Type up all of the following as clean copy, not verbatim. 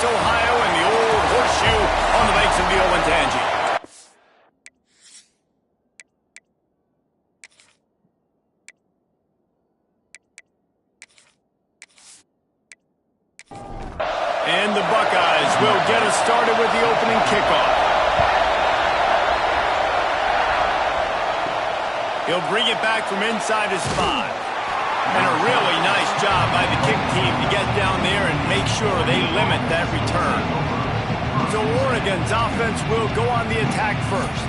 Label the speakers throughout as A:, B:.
A: Ohio, and the old horseshoe on the banks of the Olentangy. And the Buckeyes will get us started with the opening kickoff. He'll bring it back from inside his 5. And a really nice job by the kick team to get down there and make sure they limit that return. So Oregon's offense will go on the attack first.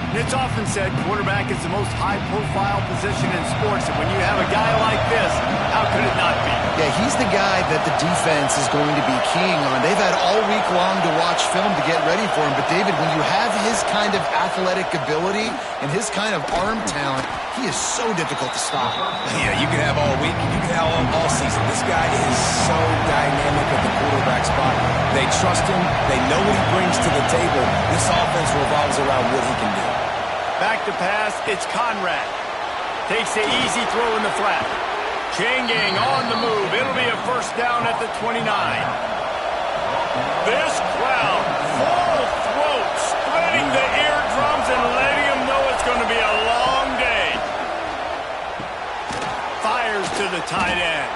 A: And it's often said quarterback is the most high-profile position in sports, and when you have a guy like this, how could it not be?
B: Yeah, he's the guy that the defense is going to be keying on. They've had all week long to watch film to get ready for him, but David, when you have his kind of athletic ability and his kind of arm talent, he is so difficult to stop.
C: Yeah, you can have all week, you can have all season. This guy is so dynamic at the quarterback spot. They trust him. They know what he brings to the table. This offense revolves around what he can do.
A: Back to pass, it's Conrad. Takes the easy throw in the flat. Chain gang on the move. It'll be a first down at the 29. This crowd, full throat, splitting the eardrums and letting them know it's going to be a long day. Fires to the tight end.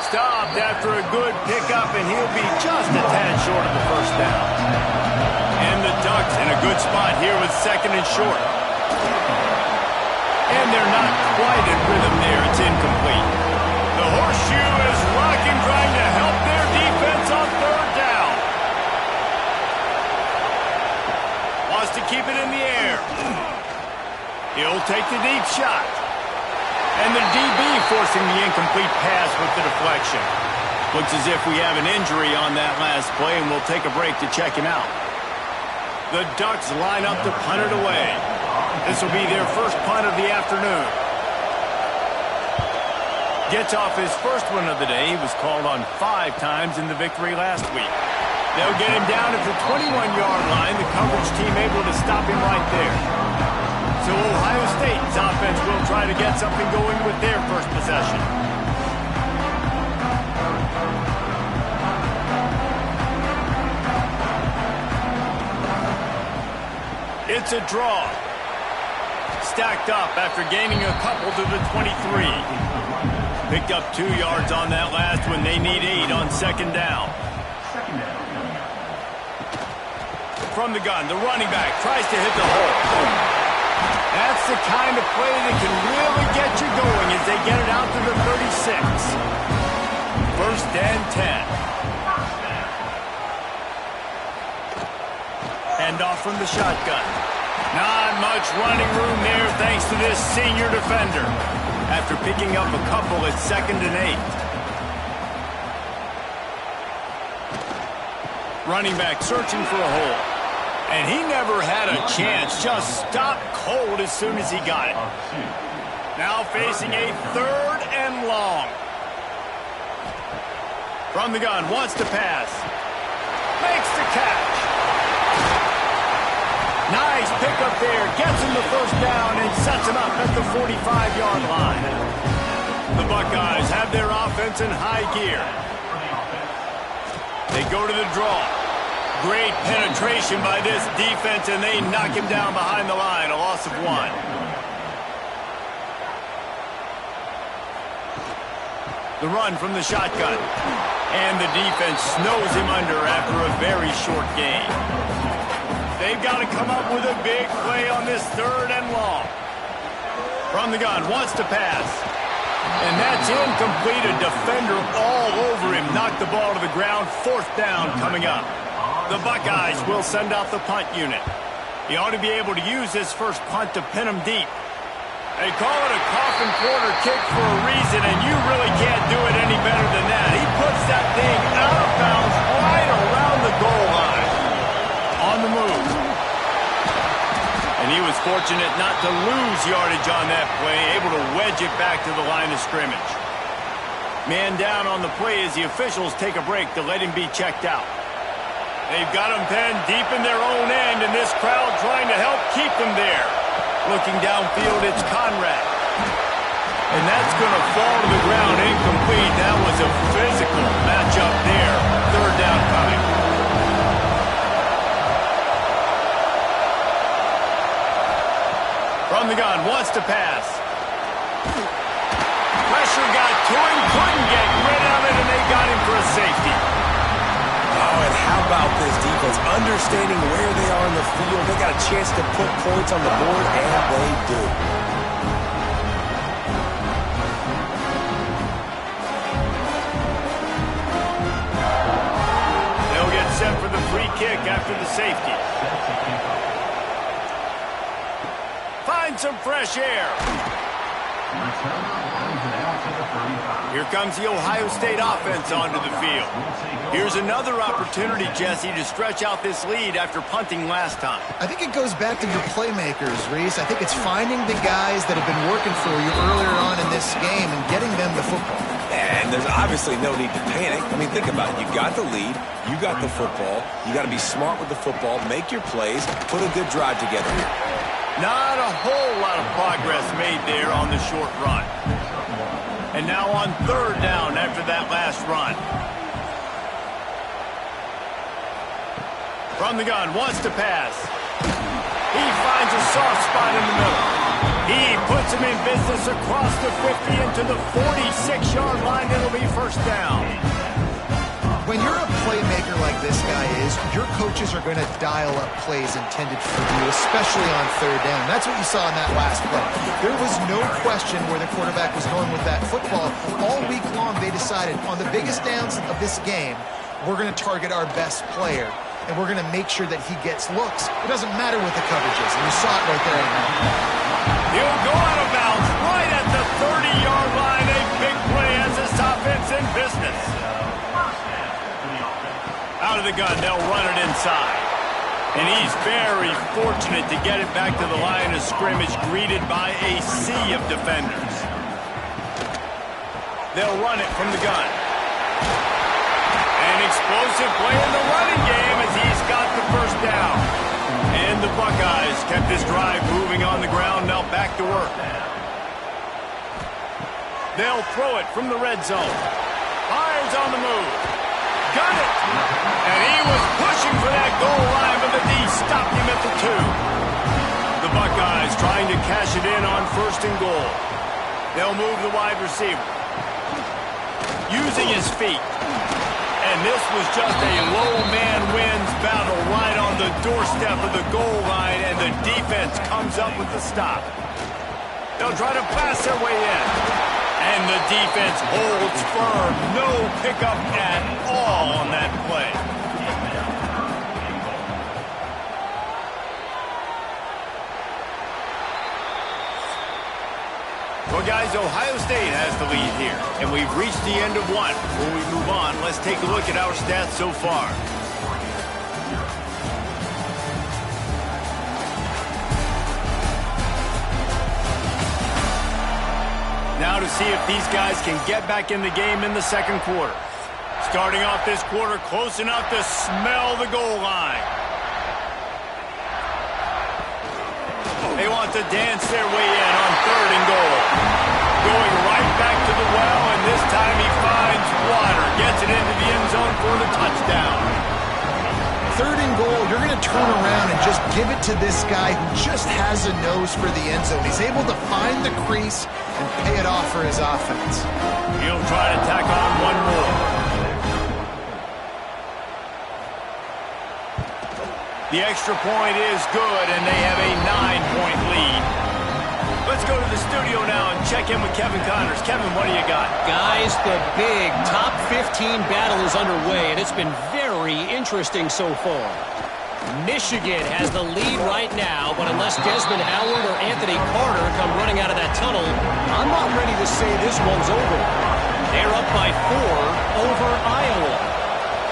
A: Stopped after a good pickup, and he'll be just a tad short of the first down. And the Ducks in a good spot here with second and short. And they're not quite in rhythm there. It's incomplete. The horseshoe is rocking, trying to help their defense on third down. Wants to keep it in the air. He'll take the deep shot. And the DB forcing the incomplete pass with the deflection. Looks as if we have an injury on that last play, and we'll take a break to check him out. The Ducks line up to punt it away. This will be their first punt of the afternoon. Gets off his first one of the day. He was called on 5 times in the victory last week. They'll get him down at the 21-yard line. The coverage team able to stop him right there. So Ohio State's offense will try to get something going with their first possession. It's a draw. Stacked up after gaining a couple to the 23. Picked up 2 yards on that last one. They need 8 on second down. From the gun, the running back tries to hit the hole. That's the kind of play that can really get you going as they get it out to the 36. First and 10. Hand off from the shotgun. Not much running room there thanks to this senior defender. After picking up a couple at second and 8. Running back searching for a hole. And he never had a chance. Just stopped cold as soon as he got it. Now facing a third and long. From the gun, wants to pass. Makes the catch. Nice pickup there. Gets him the first down and sets him up at the 45-yard line. The Buckeyes have their offense in high gear. They go to the draw. Great penetration by this defense, and they knock him down behind the line. A loss of 1. The run from the shotgun. And the defense snows him under after a very short gain. They've got to come up with a big play on this third and long. From the gun, wants to pass. And that's incomplete. A defender all over him. Knocked the ball to the ground. Fourth down coming up. The Buckeyes will send out the punt unit. He ought to be able to use this first punt to pin him deep. They call it a coffin corner kick for a reason, and you really can't do it any better than that. He puts that thing out of bounds right around the goal line. On the move. And he was fortunate not to lose yardage on that play, able to wedge it back to the line of scrimmage. Man down on the play as the officials take a break to let him be checked out. They've got him penned deep in their own end, and this crowd trying to help keep them there. Looking downfield, it's Conrad. And that's going to fall to the ground incomplete. That was a physical matchup there. Third down coming. From the gun, wants to pass. Pressure got to him, couldn't get rid of it, and they got him for a safety.
C: Oh, and how about this defense? Understanding where they are in the field, they got a chance to put points on the board, and they do.
A: They'll get set for the free kick after the safety. Find some fresh air. Here comes the Ohio State offense onto the field. Here's another opportunity, Jesse, to stretch out this lead after punting last time.
B: I think it goes back to your playmakers, Reese. I think it's finding the guys that have been working for you earlier on in this game and getting them the football.
C: And there's obviously no need to panic. I mean, think about it. You got the lead. You got the football. You got to be smart with the football. Make your plays. Put a good drive together here.
A: Not a whole lot of progress made there on the short run. And now on third down after that last run. From the gun, wants to pass. He finds a soft spot in the middle. He puts him in business across the 50 into the 46-yard line. It'll be first down.
B: When you're a playmaker like this guy is, your coaches are going to dial up plays intended for you, especially on third down. That's what you saw in that last play. There was no question where the quarterback was going with that football. All week long, they decided on the biggest downs of this game, we're going to target our best player, and we're going to make sure that he gets looks. It doesn't matter what the coverage is, and you saw it right there.
A: He'll go out of bounds right at the 30-yard line. A big play as this offense in business. Out of the gun, they'll run it inside. And he's very fortunate to get it back to the line of scrimmage, greeted by a sea of defenders. They'll run it from the gun. An explosive play in the running game as he's got the first down. And the Buckeyes kept this drive moving on the ground, now back to work. They'll throw it from the red zone. Fires on the move. Got it! And he was pushing for that goal line, but the D stopped him at the 2. The Buckeyes trying to cash it in on first and goal. They'll move the wide receiver. Using his feet. And this was just a low man wins battle right on the doorstep of the goal line, and the defense comes up with the stop. They'll try to pass their way in. And the defense holds firm. No pickup at all on that play. Well, guys, Ohio State has the lead here. And we've reached the end of one. Before we move on, let's take a look at our stats so far. Now to see if these guys can get back in the game in the second quarter. Starting off this quarter close enough to smell the goal line. They want to dance their way in on third and goal. Going right back to the well, and this time he finds water. Gets it into the end zone for the touchdown.
B: Third and goal, you're going to turn around and just give it to this guy who just has a nose for the end zone. He's able to find the crease and pay it off for his offense.
A: He'll try to tack on one more. The extra point is good, and they have a 9-point lead. Let's go to the studio now and check in with Kevin Connors. Kevin, what do you got?
D: Guys, the big top 15 battle is underway, and it's been very interesting so far. Michigan has the lead right now, but unless Desmond Howard or Anthony Carter come running out of that tunnel, I'm not ready to say this one's over. They're up by 4 over Iowa.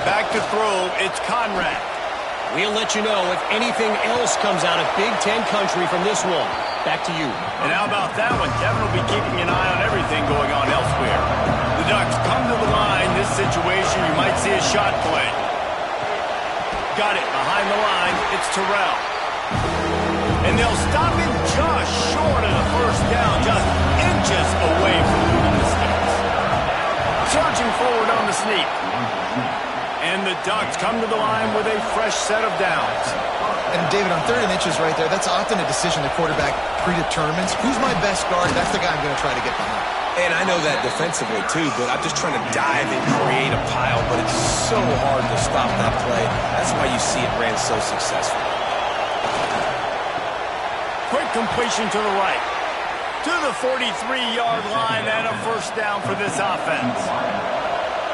A: Back to throw, it's Conrad.
D: We'll let you know if anything else comes out of Big Ten country from this one. Back to you.
A: And how about that one? Kevin will be keeping an eye on everything going on elsewhere. The Ducks come to the line. This situation, you might see a shot play. Got it behind the line. It's Terrell. And they'll stop him just short of the first down, just inches away from moving the sticks. Surging forward on the sneak. And the Ducks come to the line with a fresh set of downs.
B: And David, on 3rd and inches right there, that's often a decision the quarterback predetermines. Who's my best guard? That's the guy I'm going to try to get behind.
C: And I know that defensively too, but I'm just trying to dive and create a pile, but it's so hard to stop that play. That's why you see it ran so successful.
A: Quick completion to the right. To the 43-yard line and a first down for this offense.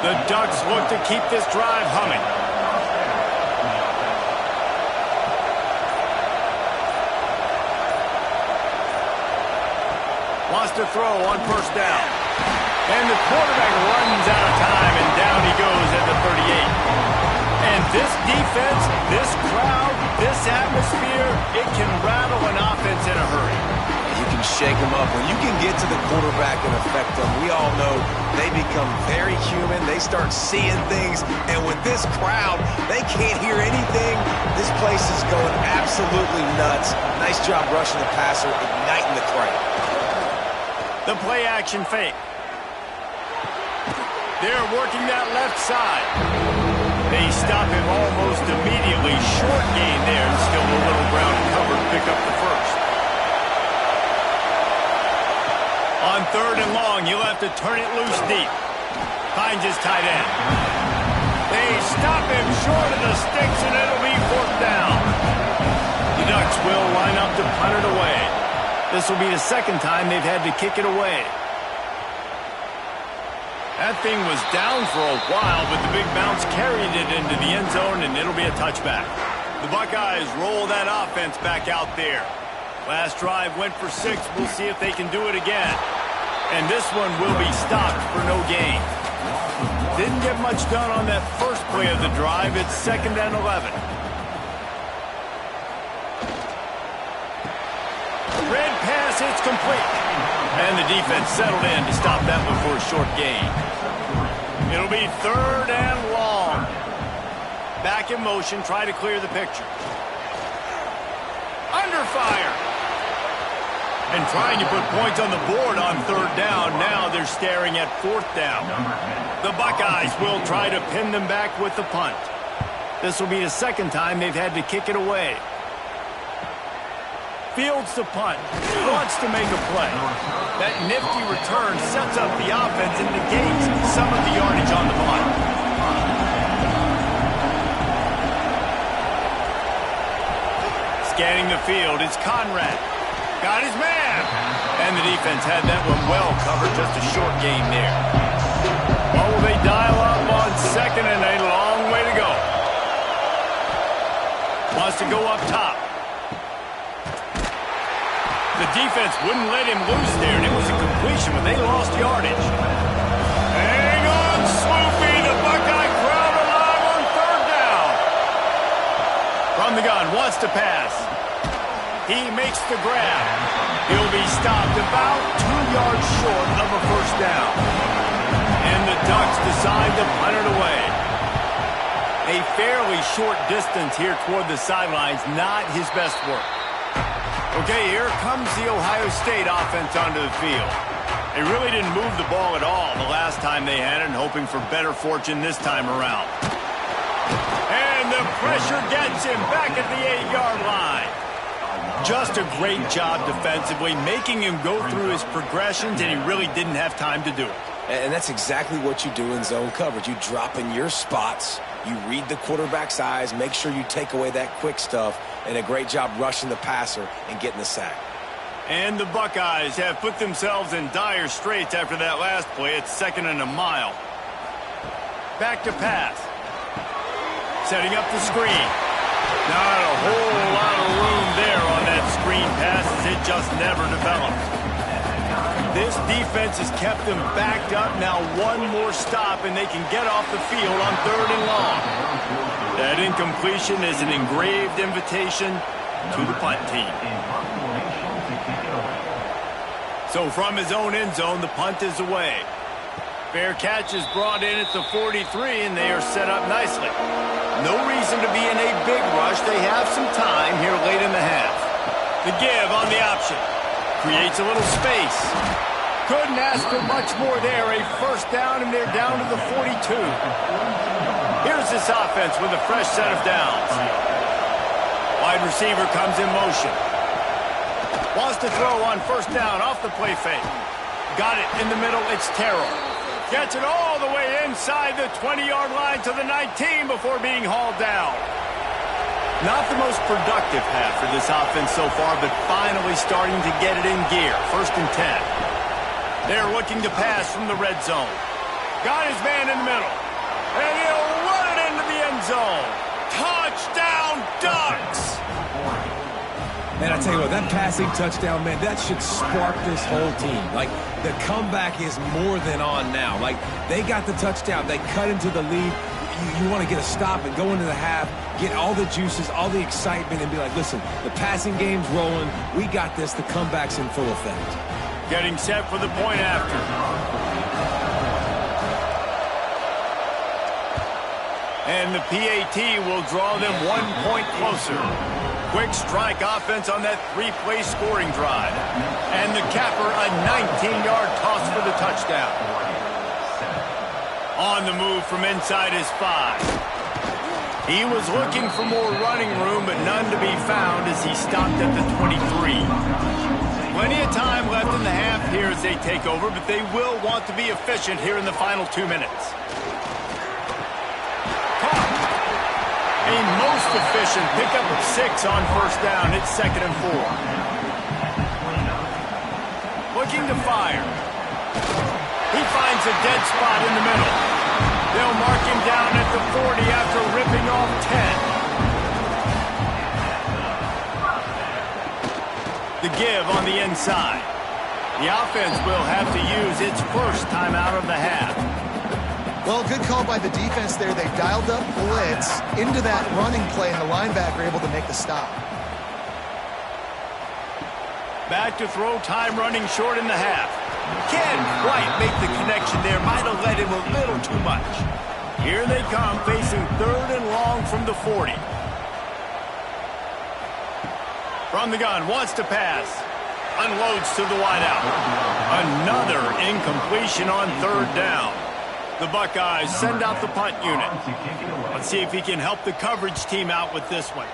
A: The Ducks look to keep this drive humming. Wants to throw on first down. And the quarterback runs out of time, and down he goes at the 38. And this defense, this crowd, this atmosphere, it can rattle an offense in a hurry.
C: You can shake them up. When you can get to the quarterback and affect them, we all know they become very human. They start seeing things. And with this crowd, they can't hear anything. This place is going absolutely nuts. Nice job rushing the passer, igniting the crowd.
A: The play action fake. They're working that left side. They stop him almost immediately. Short gain there, and still a little ground covered. Pick up the first. On 3rd and long, you'll have to turn it loose deep. Finds his tight end. They stop him short of the sticks, and it'll be 4th down. The Ducks will line up to punt it away. This will be the 2nd time they've had to kick it away. That thing was down for a while, but the big bounce carried it into the end zone, and it'll be a touchback. The Buckeyes roll that offense back out there. Last drive went for 6. We'll see if they can do it again. And this one will be stopped for no gain. Didn't get much done on that first play of the drive. It's 2nd and 11. Red pass, it's complete. And the defense settled in to stop that one for a short gain. It'll be 3rd and long. Back in motion, try to clear the picture. Under fire. And trying to put points on the board on 3rd down. Now they're staring at 4th down. The Buckeyes will try to pin them back with the punt. This will be the 2nd time they've had to kick it away. Fields the punt. Wants to make a play. That nifty return sets up the offense and negates some of the yardage on the punt. Scanning the field, it's Conrad. Got his man. And the defense had that one well covered. Just a short game there. What will they dial up on 2nd and a long way to go? Wants to go up top. The defense wouldn't let him loose there, and it was a completion, but they lost yardage. Hang on, Sloopy. The Buckeye crowd alive on 3rd down. From the gun, wants to pass. He makes the grab. He'll be stopped about 2 yards short of a first down. And the Ducks decide to punt it away. A fairly short distance here toward the sidelines, not his best work. Okay, here comes the Ohio State offense onto the field. They really didn't move the ball at all the last time they had it, and hoping for better fortune this time around. And the pressure gets him back at the 8-yard line. Just a great job defensively, making him go through his progressions, and he really didn't have time to do it.
C: And that's exactly what you do in zone coverage. You drop in your spots, you read the quarterback's eyes, make sure you take away that quick stuff, and a great job rushing the passer and getting the sack.
A: And the Buckeyes have put themselves in dire straits after that last play. It's 2nd and a mile. Back to pass. Setting up the screen. Not a whole lot of room there on that screen pass, as it just never developed. This defense has kept them backed up. Now one more stop, and they can get off the field on 3rd and long. That incompletion is an engraved invitation to the punt team. So from his own end zone, the punt is away. Fair catch is brought in at the 43, and they are set up nicely. No reason to be in a big rush. They have some time here late in the half. The give on the option. Creates a little space. Couldn't ask for much more there. A first down, and they're down to the 42. Here's this offense with a fresh set of downs. Wide receiver comes in motion. Wants to throw on first down off the play fake. Got it in the middle. It's Terrell. Gets it all the way inside the 20-yard line to the 19 before being hauled down. Not the most productive half for this offense so far, but finally starting to get it in gear. 1st and 10. They're looking to pass from the red zone. Got his man in the middle. And he'll run it into the end zone. Touchdown, Ducks!
C: Man, I tell you what, that passing touchdown, man, that should spark this whole team. Like, the comeback is more than on now. Like, they got the touchdown. They cut into the lead. You want to get a stop and go into the half, get all the juices, all the excitement, and be like, listen, the passing game's rolling. We got this. The comeback's in full effect.
A: Getting set for the point after. And the PAT will draw them 1 point closer. Quick strike offense on that 3-play scoring drive. And the capper, a 19-yard toss for the touchdown. On the move from inside his 5. He was looking for more running room, but none to be found as he stopped at the 23. Plenty of time left in the half here as they take over, but they will want to be efficient here in the final 2 minutes. A most efficient pickup of 6 on first down. It's 2nd and 4. Looking to fire. He finds a dead spot in the middle. They'll mark him down at the 40 after ripping off 10. The give on the inside. The offense will have to use its first timeout of the half.
B: Well, good call by the defense there. They dialed up blitz into that running play, and the linebacker able to make the stop.
A: Back to throw, time running short in the half. Can't quite make the connection there. Might have led him a little too much. Here they come, facing 3rd and long from the 40. From the gun, wants to pass. Unloads to the wideout. Another incompletion on 3rd down. The Buckeyes send out the punt unit. Let's see if he can help the coverage team out with this one.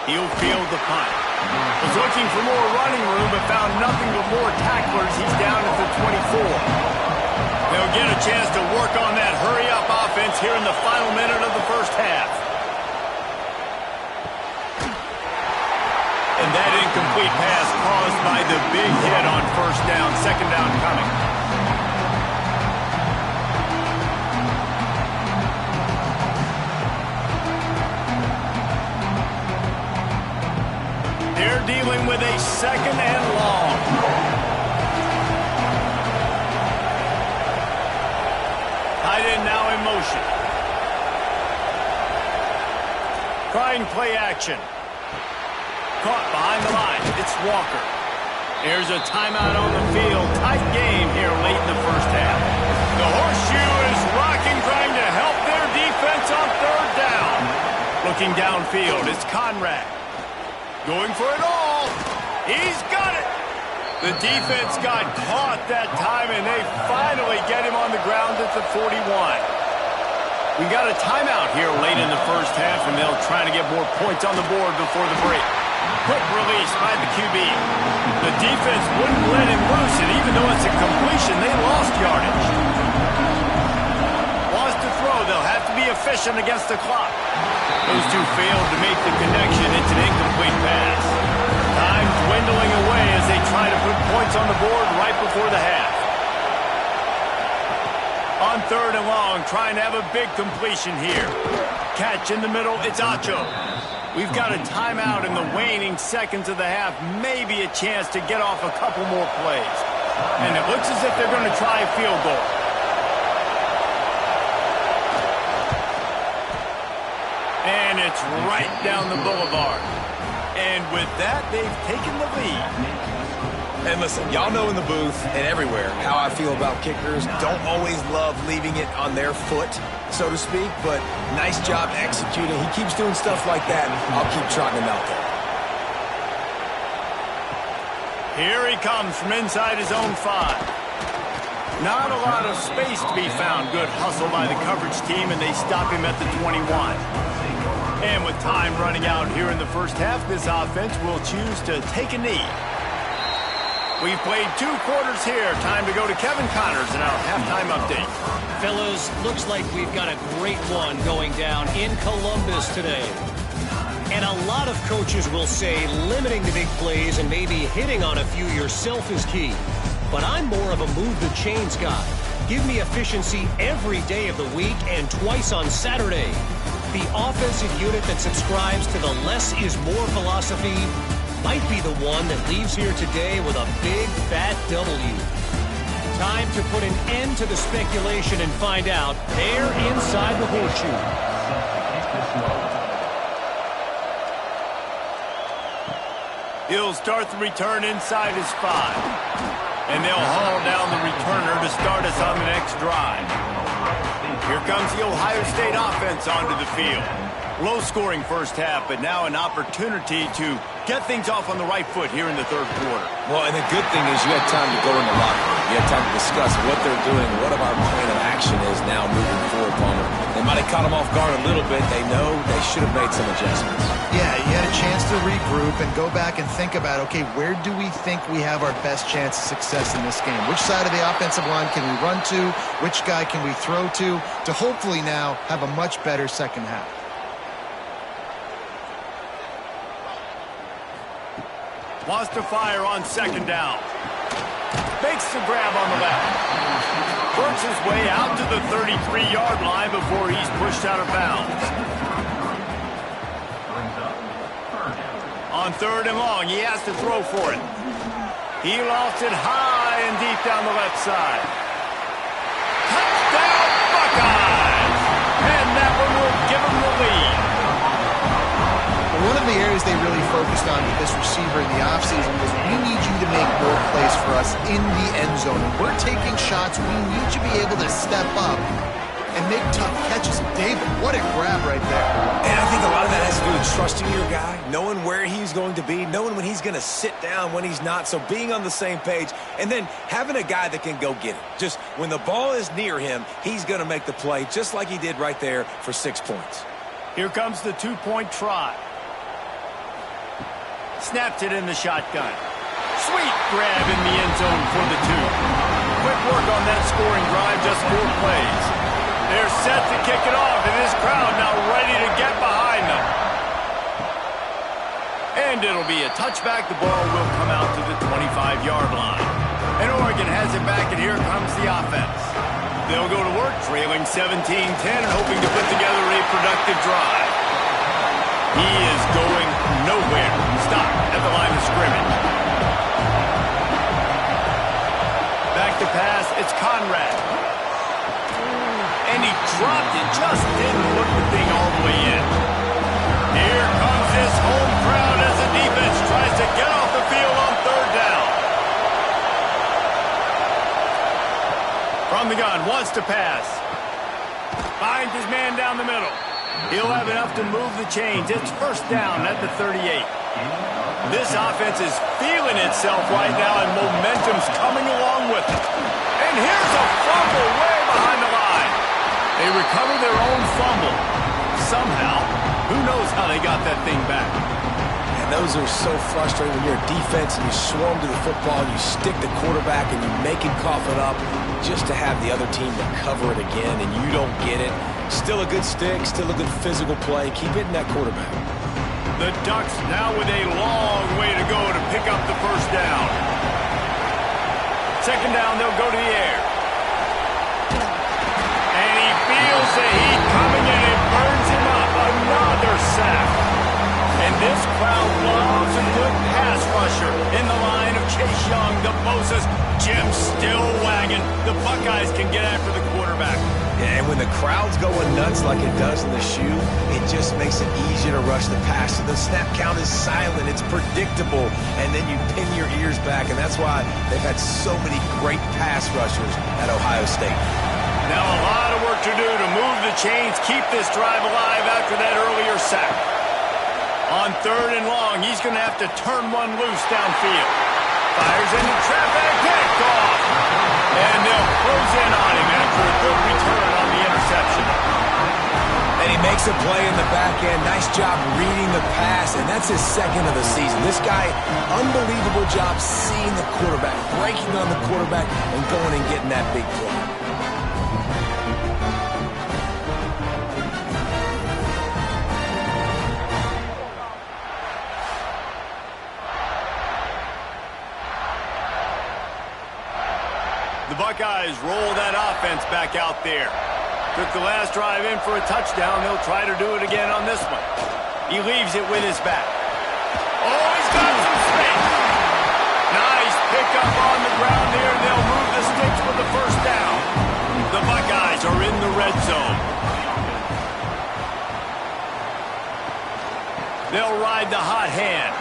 A: He'll field the punt. Was looking for more running room, but found nothing but more tacklers. He's down at the 24. They'll get a chance to work on that hurry-up offense here in the final minute of the first half. And that incomplete pass caused by the big hit on first down. 2nd down coming. They're dealing with a 2nd and long. Tight end now in motion. Trying play action. Caught behind the line. It's Walker. There's a timeout on the field. Tight game here late in the first half. The horseshoe is rocking, trying to help their defense on 3rd down. Looking downfield, it's Conrad. Going for it all. He's got it. The defense got caught that time, and they finally get him on the ground at the 41. We got a timeout here late in the first half, and they'll try to get more points on the board before the break. Quick release by the QB. The defense wouldn't let him loose, and even though it's a completion, they lost yardage. Wants to throw. They'll have to be efficient against the clock. Those two failed to make the connection. It's an incomplete pass. Time dwindling away as they try to put points on the board right before the half. On 3rd and long, trying to have a big completion here. Catch in the middle. It's Acho. We've got a timeout in the waning seconds of the half. Maybe a chance to get off a couple more plays. And it looks as if they're going to try a field goal. And it's right down the boulevard. And with that, they've taken the lead.
C: And listen, y'all know in the booth and everywhere how I feel about kickers. Don't always love leaving it on their foot, so to speak, but nice job executing. He keeps doing stuff like that, and I'll keep trotting him out there.
A: Here he comes from inside his own 5. Not a lot of space to be found. Good hustle by the coverage team, and they stop him at the 21. And with time running out here in the first half, this offense will choose to take a knee. We've played 2 quarters here. Time to go to Kevin Connors in our halftime update.
D: Fellas, looks like we've got a great one going down in Columbus today. And a lot of coaches will say limiting the big plays and maybe hitting on a few yourself is key. But I'm more of a move the chains guy. Give me efficiency every day of the week and twice on Saturday. The offensive unit that subscribes to the less is more philosophy might be the one that leaves here today with a big fat W. Time to put an end to the speculation and find out there inside the horseshoe.
A: He'll start the return inside his 5. And they'll haul down the returner to start us on the next drive. Here comes the Ohio State offense onto the field. Low-scoring first half, but now an opportunity to get things off on the right foot here in the third quarter.
C: Well, and the good thing is you had time to go in the locker room. You had time to discuss what they're doing, what our plan of action is now moving forward, Palmer. They might have caught them off guard a little bit. They know they should have made some adjustments.
B: Yeah, you had a chance to regroup and go back and think about, okay, where do we think we have our best chance of success in this game? Which side of the offensive line can we run to? Which guy can we throw to hopefully now have a much better second half?
A: Wants to fire on second down. Makes the grab on the left. Works his way out to the 33-yard line before he's pushed out of bounds. On third and long, he has to throw for it. He lofts it high and deep down the left side. Touchdown, Buckeyes! And that one will give him the lead.
B: One of the areas they really focused on with this receiver in the offseason was we need you to make more plays for us in the end zone. When we're taking shots, we need you to be able to step up and make tough catches. David, what a grab right there.
C: And I think a lot of that has to do with trusting your guy, knowing where he's going to be, knowing when he's going to sit down, when he's not, so being on the same page, and then having a guy that can go get it. Just when the ball is near him, he's going to make the play just like he did right there for 6 points.
A: Here comes the 2-point try. Snapped it in the shotgun. Sweet grab in the end zone for the 2. Quick work on that scoring drive, just 4 plays. They're set to kick it off, and this crowd now ready to get behind them. And it'll be a touchback. The ball will come out to the 25-yard line. And Oregon has it back, and here comes the offense. They'll go to work, trailing 17-10 and hoping to put together a productive drive. He is going nowhere. Stop at the line of scrimmage. Back to pass, it's Conrad. And he dropped it, just didn't look the thing all the way in. Here comes this home crowd as the defense tries to get off the field on third down. From the gun, wants to pass. Finds his man down the middle. He'll have enough to move the chains. It's first down at the 38. This offense is feeling itself right now, and momentum's coming along with it. And here's a fumble way behind the line. They recover their own fumble. Somehow, who knows how they got that thing back.
C: And those are so frustrating when you're a defense and you swarm to the football, and you stick the quarterback and you make him cough it up just to have the other team recover it again, and you don't get it. Still a good stick, still a good physical play. Keep hitting that quarterback.
A: The Ducks now with a long way to go to pick up the first down. Second down, they'll go to the air. And he feels the heat coming and it burns him up. Another sack. And this crowd loves a good pass rusher in the line of Chase Young, the Moses. Jim still wagging. The Buckeyes can get after the quarterback.
C: And when the crowd's going nuts like it does in the shoe, it just makes it easier to rush the pass. So the snap count is silent. It's predictable. And then you pin your ears back. And that's why they've had so many great pass rushers at Ohio State.
A: Now a lot of work to do to move the chains, keep this drive alive after that earlier sack. On third and long, he's going to have to turn one loose downfield. Fires into traffic, picked off. And they'll close in on him after a good return on the interception.
C: And he makes a play in the back end. Nice job reading the pass, and that's his second of the season. This guy, unbelievable job seeing the quarterback, breaking on the quarterback, and going and getting that big play.
A: The Buckeyes roll that offense back out there. Took the last drive in for a touchdown. They'll try to do it again on this one. He leaves it with his back. Oh, he's got some space. Nice pickup on the ground there. They'll move the sticks with the first down. The Buckeyes are in the red zone. They'll ride the hot hand.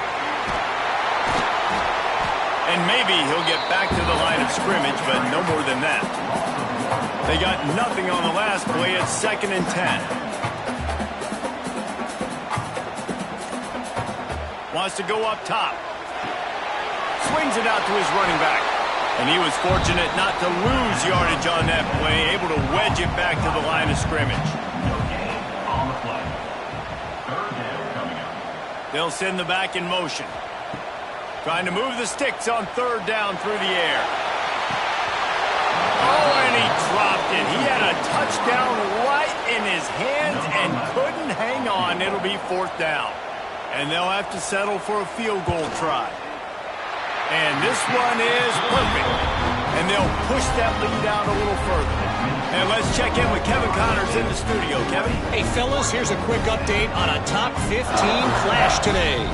A: And maybe he'll get back to the line of scrimmage, but no more than that. They got nothing on the last play. It's 2nd and 10. Wants to go up top. Swings it out to his running back. And he was fortunate not to lose yardage on that play, able to wedge it back to the line of scrimmage. They'll send the back in motion. Trying to move the sticks on 3rd down through the air. Oh, and he dropped it. He had a touchdown right in his hands and couldn't hang on. It'll be 4th down. And they'll have to settle for a field goal try. And this one is perfect. And they'll push that lead out a little further. And let's check in with Kevin Connors in the studio. Kevin?
D: Hey, fellas, here's a quick update on a top 15 flash today.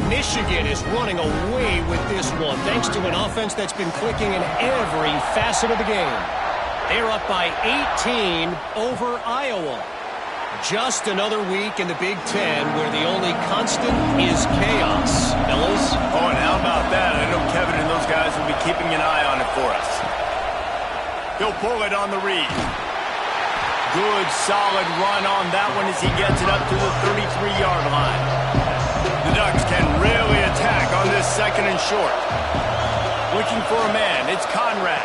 D: Michigan is running away with this one, thanks to an offense that's been clicking in every facet of the game. They're up by 18 over Iowa. Just another week in the Big Ten where the only constant is chaos, fellas.
A: Oh, and how about that? I know Kevin and those guys will be keeping an eye on it for us. He'll pull it on the read. Good, solid run on that one as he gets it up to the 33-yard line. The Ducks can really attack on this 2nd and short. Looking for a man. It's Conrad.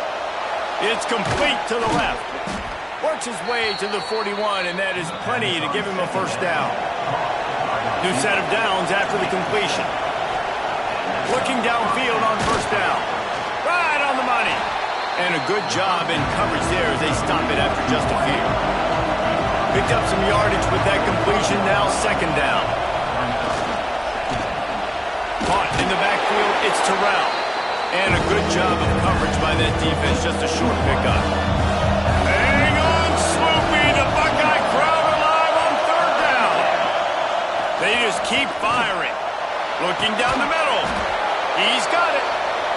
A: It's complete to the left. Works his way to the 41, and that is plenty to give him a first down. New set of downs after the completion. Looking downfield on first down. Right on the money. And a good job in coverage there as they stop it after just a few. Picked up some yardage with that completion. Now 2nd down. Caught in the backfield, it's Terrell. And a good job of coverage by that defense, just a short pickup. Hang on, Sloopy, the Buckeye crowd alive on 3rd down. They just keep firing. Looking down the middle. He's got it.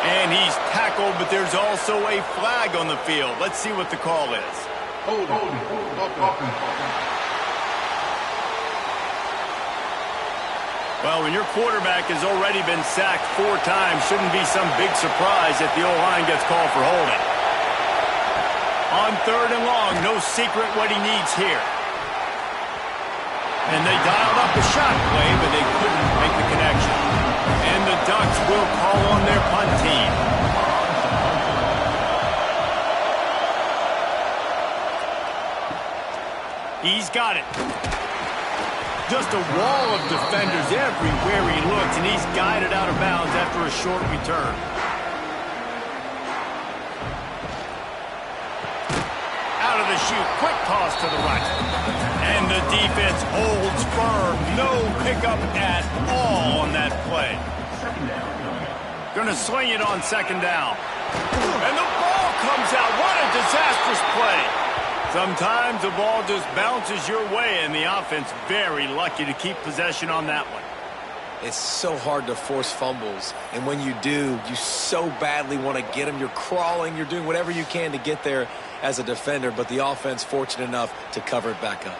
A: And he's tackled, but there's also a flag on the field. Let's see what the call is.
E: Hold.
A: Well, when your quarterback has already been sacked 4 times, shouldn't be some big surprise if the O-line gets called for holding. On 3rd and long, no secret what he needs here. And they dialed up a shot play, but they couldn't make the connection. And the Ducks will call on their punt team. He's got it. Just a wall of defenders everywhere he looks, and he's guided out of bounds after a short return. Out of the chute, quick toss to the right. And the defense holds firm. No pickup at all on that play. Gonna swing it on 2nd down. And the ball comes out. What a disastrous play. Sometimes the ball just bounces your way, and the offense very lucky to keep possession on that one.
C: It's so hard to force fumbles, and when you do, you so badly want to get them. You're crawling, you're doing whatever you can to get there as a defender, but the offense fortunate enough to cover it back up.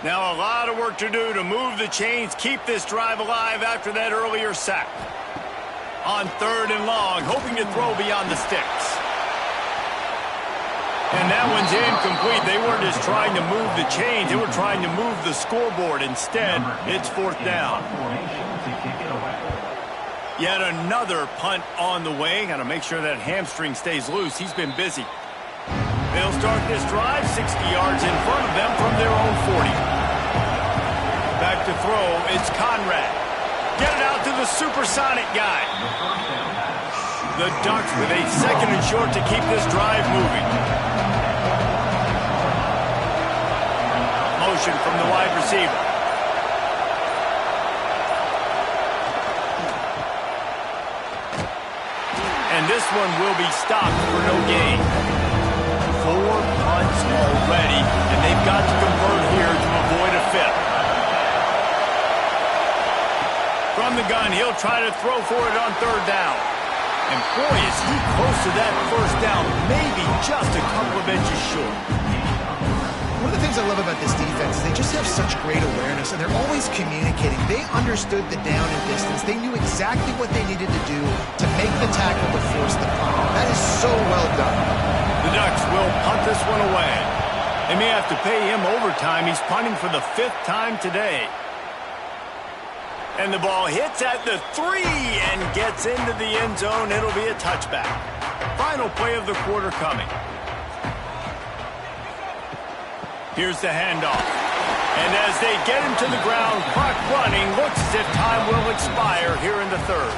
A: Now a lot of work to do to move the chains, keep this drive alive after that earlier sack. On 3rd and long, hoping to throw beyond the sticks. And that one's incomplete. They weren't just trying to move the chains. They were trying to move the scoreboard. Instead, it's 4th down. Yet another punt on the way. Got to make sure that hamstring stays loose. He's been busy. They'll start this drive 60 yards in front of them from their own 40. Back to throw, it's Conrad. Get it out to the supersonic guy. The Ducks with a 2nd and short to keep this drive moving. Motion from the wide receiver. And this one will be stopped for no gain. 4 punts already, and they've got to convert here to avoid a 5th. From the gun, he'll try to throw for it on 3rd down. And boy, is he close to that 1st down, maybe just a couple of inches short.
B: One of the things I love about this defense is they just have such great awareness, and they're always communicating. They understood the down and distance. They knew exactly what they needed to do to make the tackle to force the punt. That is so well done.
A: The Ducks will punt this one away. They may have to pay him overtime. He's punting for the 5th time today. And the ball hits at the 3 and gets into the end zone. It'll be a touchback. Final play of the quarter coming. Here's the handoff. And as they get him to the ground, clock running, looks as if time will expire here in the 3rd.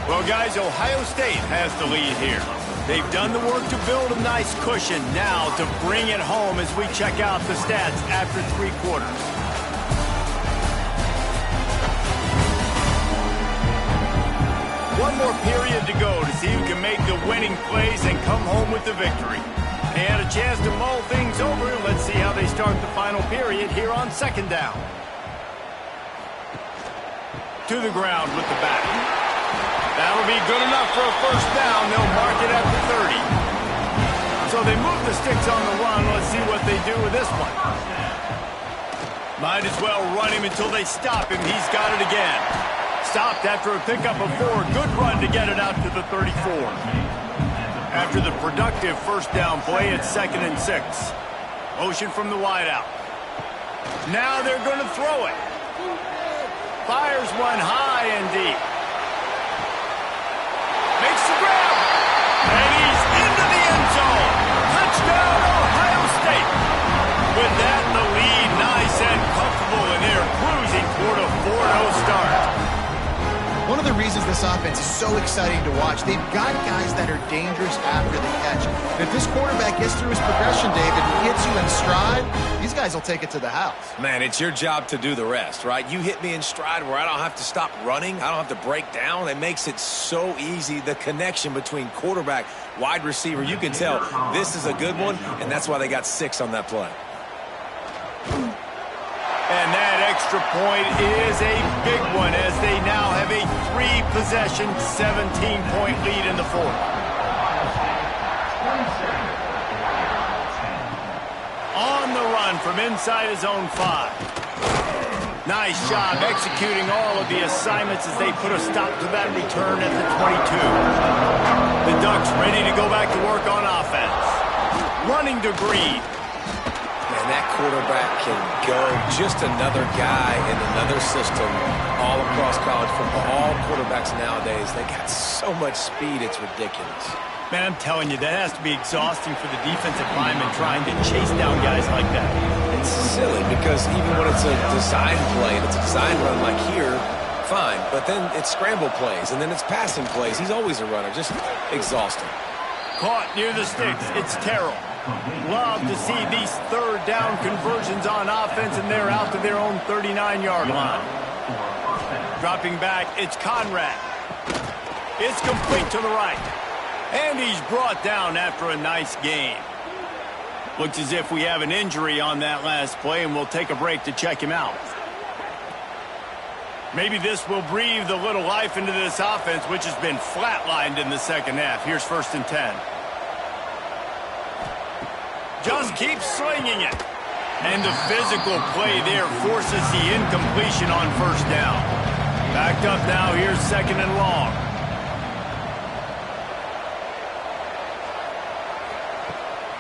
A: Well, guys, Ohio State has the lead here. They've done the work to build a nice cushion. Now to bring it home as we check out the stats after 3 quarters. One more period to go to see who can make the winning plays and come home with the victory. They had a chance to mull things over. Let's see how they start the final period here on 2nd down. To the ground with the back. That'll be good enough for a 1st down. They'll mark it at the 30. So they move the sticks on the run. Let's see what they do with this one. Might as well run him until they stop him. He's got it again. Stopped after a pickup of 4. Good run to get it out to the 34. After the productive 1st down play, it's 2nd and 6. Motion from the wideout. Now they're going to throw it. Fires one high and deep. Makes the grab. And he's into the end zone. Touchdown, Ohio State. With that, the lead nice and comfortable, and they're cruising toward a 4-0 start.
B: One of the reasons this offense is so exciting to watch, they've got guys that are dangerous after the catch. And if this quarterback gets through his progression, David, hits you in stride, these guys will take it to the house.
C: Man, it's your job to do the rest, right? You hit me in stride where I don't have to stop running. I don't have to break down. It makes it so easy, the connection between quarterback, wide receiver. You can tell this is a good one, and that's why they got 6 on that play.
A: And that extra point is a big one as they now have a 3-possession, 17-point lead in the 4th. On the run from inside his own 5. Nice job executing all of the assignments as they put a stop to that return at the 22. The Ducks ready to go back to work on offense. Running to Green.
C: Man, that quarterback can go. Just another guy in another system all across college football. All quarterbacks nowadays, they got so much speed, it's ridiculous.
A: Man, I'm telling you, that has to be exhausting for the defensive lineman trying to chase down guys like that.
C: It's silly because even when it's a design play and it's a design run like here, fine. But then it's scramble plays and then it's passing plays. He's always a runner, just exhausting.
A: Caught near the sticks. It's Terrell. Love to see these 3rd down conversions on offense, and they're out to their own 39-yard line. Dropping back, it's Conrad. It's complete to the right. And he's brought down after a nice game. Looks as if we have an injury on that last play, and we'll take a break to check him out. Maybe this will breathe a little life into this offense, which has been flatlined in the 2nd half. Here's 1st and 10. Just keep slinging it. And the physical play there forces the incompletion on 1st down. Backed up now, here's 2nd and long.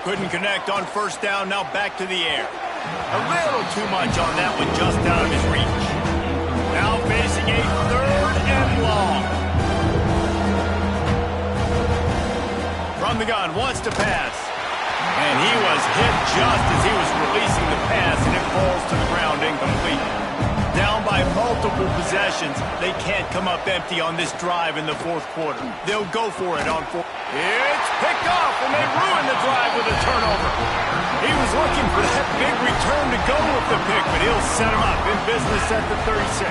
A: Couldn't connect on 1st down, now back to the air. A little too much on that one, just out of his reach. Now facing a 3rd and long. From the gun, wants to pass. And he was hit just as he was releasing the pass, and it falls to the ground incomplete. Down by multiple possessions, they can't come up empty on this drive in the fourth quarter. They'll go for it on fourth. It's picked off, and they ruin the drive with a turnover. He was looking for that big return to go with the pick, but he'll set him up in business at the 36.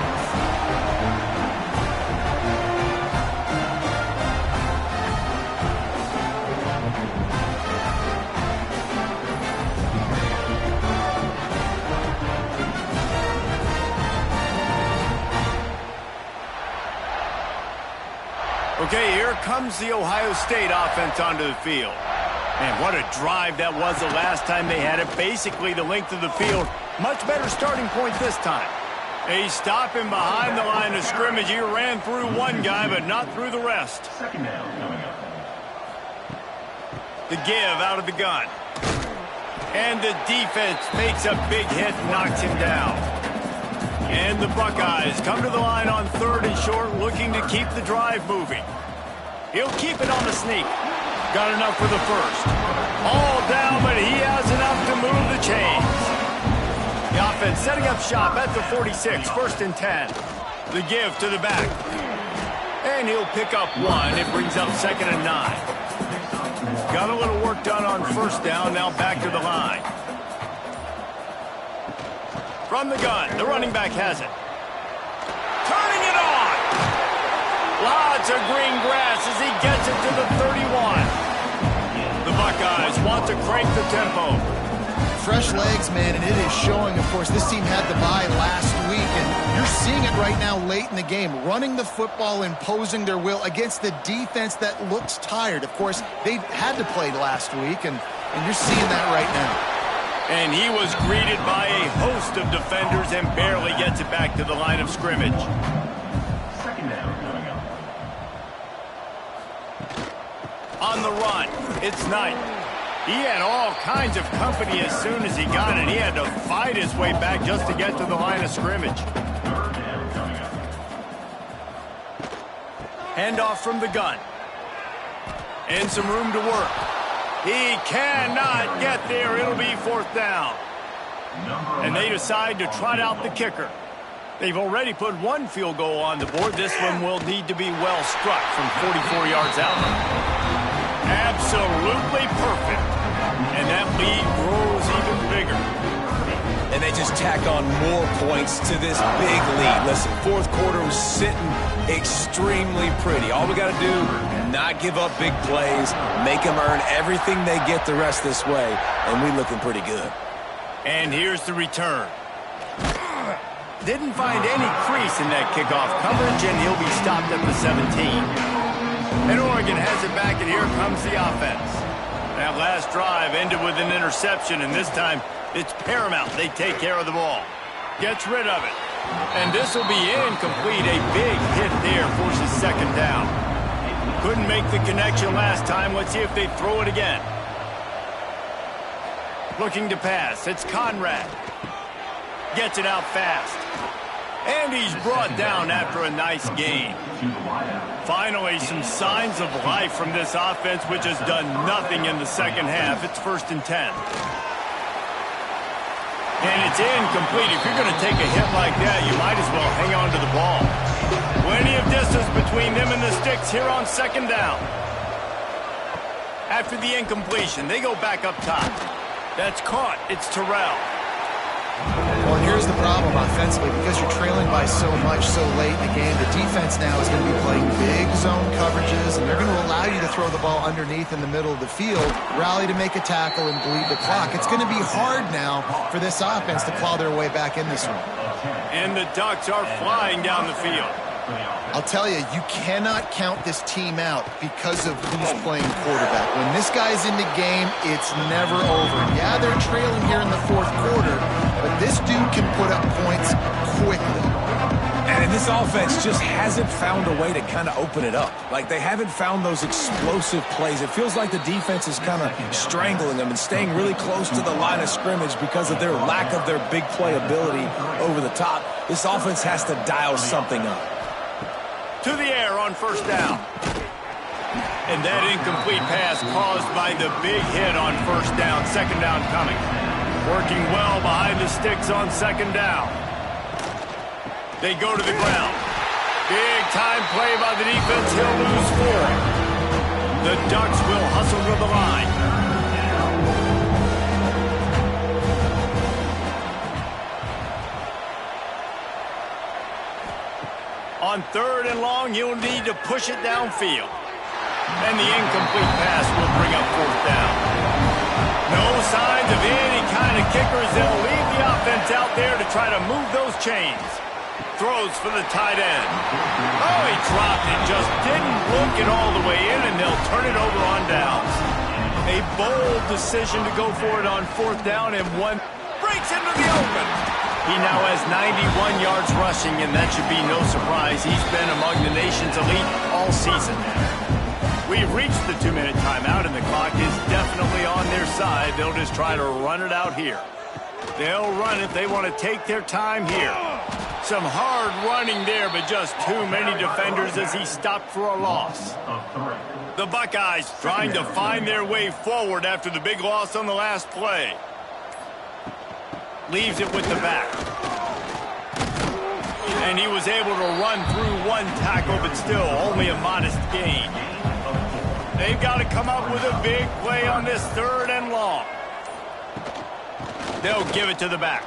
A: Okay, here comes the Ohio State offense onto the field. Man, what a drive that was the last time they had it. Basically the length of the field. Much better starting point this time. They stop him behind the line of scrimmage. He ran through one guy, but not through the rest. Second down coming up. The give out of the gun. And the defense makes a big hit and knocks him down. And the Buckeyes come to the line on 3rd and short, looking to keep the drive moving. He'll keep it on the sneak. Got enough for the first. All down, but he has enough to move the chains. The offense setting up shop at the 46, 1st and 10. The give to the back. And he'll pick up 1. It brings up 2nd and 9. Got a little work done on 1st down, now back to the line. From the gun, the running back has it. Turning it on! Lots of green grass as he gets it to the 31. The Buckeyes want to crank the tempo.
B: Fresh legs, man, and it is showing. Of course, this team had the bye last week, and you're seeing it right now late in the game. Running the football, imposing their will against the defense that looks tired. Of course, they had to play last week, and you're seeing that right now.
A: And he was greeted by a host of defenders and barely gets it back to the line of scrimmage. Second down coming up. On the run, it's Knight. He had all kinds of company as soon as he got it. He had to fight his way back just to get to the line of scrimmage. Handoff from the gun. And some room to work. He cannot get there. It'll be 4th down. And they decide to trot out the kicker. They've already put 1 field goal on the board. This one will need to be well struck from 44 yards out. Absolutely perfect. And that lead grows even bigger.
C: And they just tack on more points to this big lead. Listen, 4th quarter was sitting extremely pretty. All we got to do, not give up big plays, make them earn everything they get the rest this way, and we looking pretty good.
A: And here's the return. Didn't find any crease in that kickoff coverage, and he'll be stopped at the 17. And Oregon has it back, and here comes the offense. That last drive ended with an interception, and this time it's paramount they take care of the ball. Gets rid of it. And this will be incomplete. A big hit there forces 2nd down. Couldn't make the connection last time. Let's see if they throw it again. Looking to pass. It's Conrad. Gets it out fast. And he's brought down after a nice gain. Finally, some signs of life from this offense, which has done nothing in the second half. It's 1st and 10. And it's incomplete. If you're going to take a hit like that, you might as well hang on to the ball. Plenty of distance between them and the sticks here on 2nd down. After the incompletion, they go back up top. That's caught. It's Terrell.
B: Well, and here's the problem offensively. Because you're trailing by so much so late in the game, the defense now is going to be playing big zone coverages, and they're going to allow you to throw the ball underneath in the middle of the field, rally to make a tackle, and bleed the clock. It's going to be hard now for this offense to claw their way back in this one.
A: And the Ducks are flying down the field.
B: I'll tell you, you cannot count this team out because of who's playing quarterback. When this guy's in the game, it's never over. Yeah, they're trailing here in the 4th quarter, but this dude can put up points quickly.
C: And this offense just hasn't found a way to kind of open it up. Like, they haven't found those explosive plays. It feels like the defense is kind of strangling them and staying really close to the line of scrimmage because of their lack of their big play ability over the top. This offense has to dial something up.
A: To the air on 1st down. And that incomplete pass caused by the big hit on first down. Second down coming. Working well behind the sticks on second down. They go to the ground. Big time play by the defense. He'll lose 4. The Ducks will hustle to the line. On third and long, you'll need to push it downfield. And the incomplete pass will bring up fourth down. No signs of any kind of kickers. They'll leave the offense out there to try to move those chains. Throws for the tight end. Oh, he dropped it. Just didn't look it all the way in, and they'll turn it over on downs. A bold decision to go for it on fourth down, and one breaks into the open. He now has 91 yards rushing, and that should be no surprise. He's been among the nation's elite all season. We've reached the 2-minute timeout, and the clock is definitely on their side. They'll just try to run it out here. They'll run it. They want to take their time here. Some hard running there, but just too many defenders as he stopped for a loss. The Buckeyes trying to find their way forward after the big loss on the last play. Leaves it with the back. And he was able to run through one tackle, but still only a modest gain. They've got to come up with a big play on this third and long. They'll give it to the back.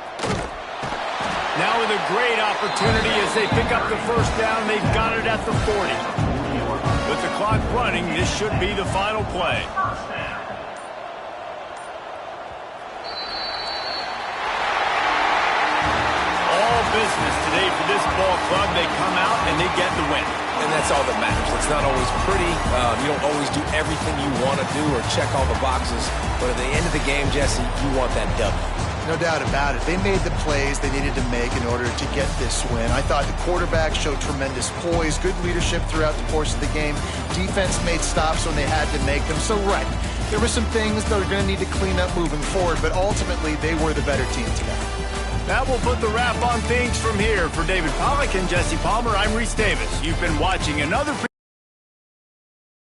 A: Now with a great opportunity as they pick up the first down. They've got it at the 40. With the clock running, this should be the final play. Business today for this ball club. They come out and they get the win.
C: And that's all that matters. It's not always pretty. You don't always do everything you want to do or check all the boxes. But at the end of the game, Jesse, you want that W.
B: No doubt about it. They made the plays they needed to make in order to get this win. I thought the quarterback showed tremendous poise, good leadership throughout the course of the game. Defense made stops when they had to make them. So, right, there were some things that are going to need to clean up moving forward, but ultimately they were the better team today.
A: That will put the wrap on things from here. For David Pollack and Jesse Palmer, I'm Reese Davis. You've been watching another